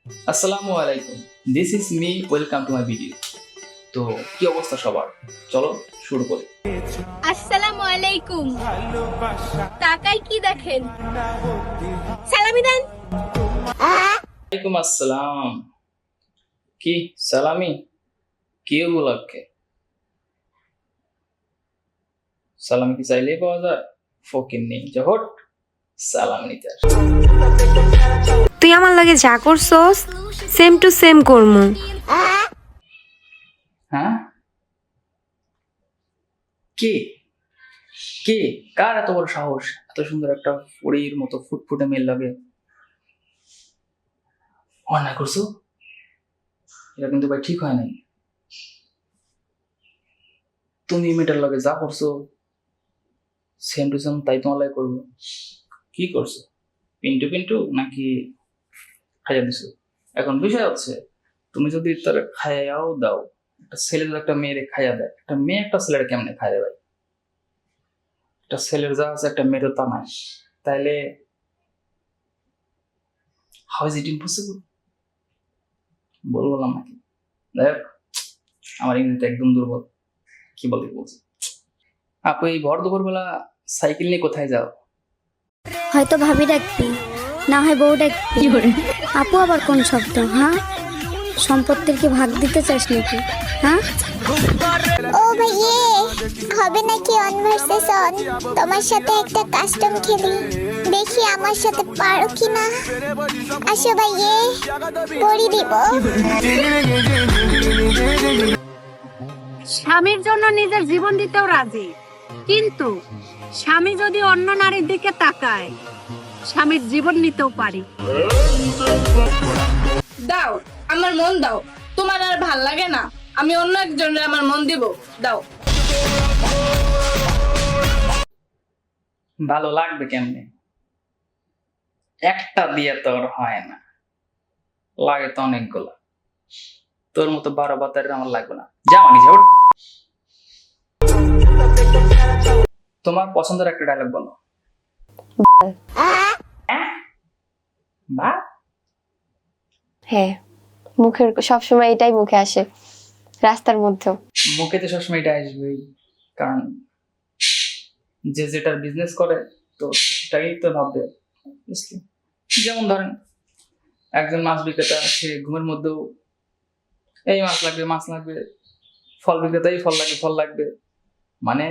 আসসালামু আলাইকুম, this is me, welcome to my video. তো কি অবস্থা সবার, চলো শুরু করি। আসসালামু আলাইকুম। তাকাই কি দেখেন? সালামি দেন। ওয়ালাইকুম আসসালাম। কি সালামি? কি উপলক্ষে সালামি? কি চাইলেই পাওয়া যায়? ফকির নেই জহট সালাম নিতে আসে। তুই আমার লাগে যা করছস সেম টু সেম করমু। হ্যাঁ, কে কে কার এত বড় সাহস, এত সুন্দর একটা পরীর মতো ফুটফুটে মেয়ের লাগে অন্যায় করছো? এটা কিন্তু ভাই ঠিক হয় নাই। তুমি মেয়েটার লাগে যা করছো সেম টু সেম তাই তোমার লাগে করবো। কি করছো? পিন্টু পিন্টু নাকি খাইয়া দিছো? এখন বিষয় হচ্ছে, তুমি যদি তার খাইয়াও দাও, একটা ছেলে যদি একটা মেয়েরে খাইয়া দেয়, একটা মেয়ে একটা ছেলের কেমনে খাইয়া দেয়? একটা ছেলের যা আছে একটা মেয়েরও তা নাই, তাইলে হাউ ইজ ইট ইম্পসিবল? বললাম নাকি? দেখ, আমার ইংরেজিটা একদম দুর্বল, কি বলছি। আপু এই ভর দুপুরবেলা সাইকেল নিয়ে কোথায় যাও? হয়তো ভাবি ডাকবি, না হয় বউ ডাকবি। আপু আবার কোন শব্দ? হ্যাঁ, সম্পত্তির কি ভাগ দিতে চাস নাকি? হ্যাঁ, ও ভাইয়ে, হবে নাকি অন ভার্সেস অন? তোমার সাথে একটা কাস্টম খেলি, দেখি আমার সাথে পারো কিনা। আসো ভাইয়ে, পরি দিব। স্বামীর জন্য নিজের জীবন দিতেও রাজি, কিন্তু স্বামী যদি অন্য নারীর দিকে তাকায়, স্বামীর জীবন নিতেও পারি। দাও, আমার মন দাও। তোমার আর ভাল লাগে না, আমি অন্য একজনের আমার মন দিব। দাও। ভালো লাগবে কেমনে? একটা দিয়ে তো আর হয় না, লাগে তো অনেকগুলা। তোর মতো 12 বাতারের আমার লাগবে না, যা নিজে ওঠ। তোমার পছন্দের একটা ডায়লগ বলো। বা হ্যাঁ, মুখের সবসময় এটাই মুখে আসে, রাস্তার মধ্যেও। মুখে তো সবসময় এটা আসবেই, কারণ যে যেটার বিজনেস করে তো সেটাই তো ভাববে। বুঝলি? যেমন ধরেন একজন মাছ বিক্রেতা, সে ঘুমের মধ্যেও এই মাছ লাগবে, ফল বিক্রেতা এই ফল লাগবে। মানে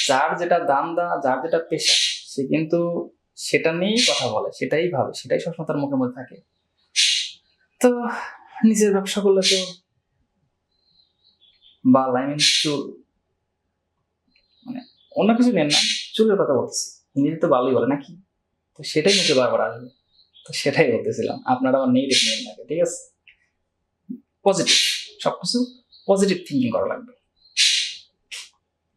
যার যেটা দান্দা, যার যেটা পেশা, সে কিন্তু সেটা নিয়েই কথা বলে, সেটাই ভাবে, সেটাই সবসময় তার মুখের মধ্যে থাকে। তো নিজের ব্যবসা করলে তো বা চুল, মানে অন্য কিছু নেন না, চুলের কথা বলতেছি, হিন্দিতে তো ভালোই বলে নাকি, তো সেটাই মুখে বারবার আসবে। তো সেটাই বলতেছিলাম, আপনারা আমার নেগেটিভ নেন নাকি, ঠিক আছে? পজিটিভ, সবকিছু পজিটিভ থিঙ্কিং করা লাগবে।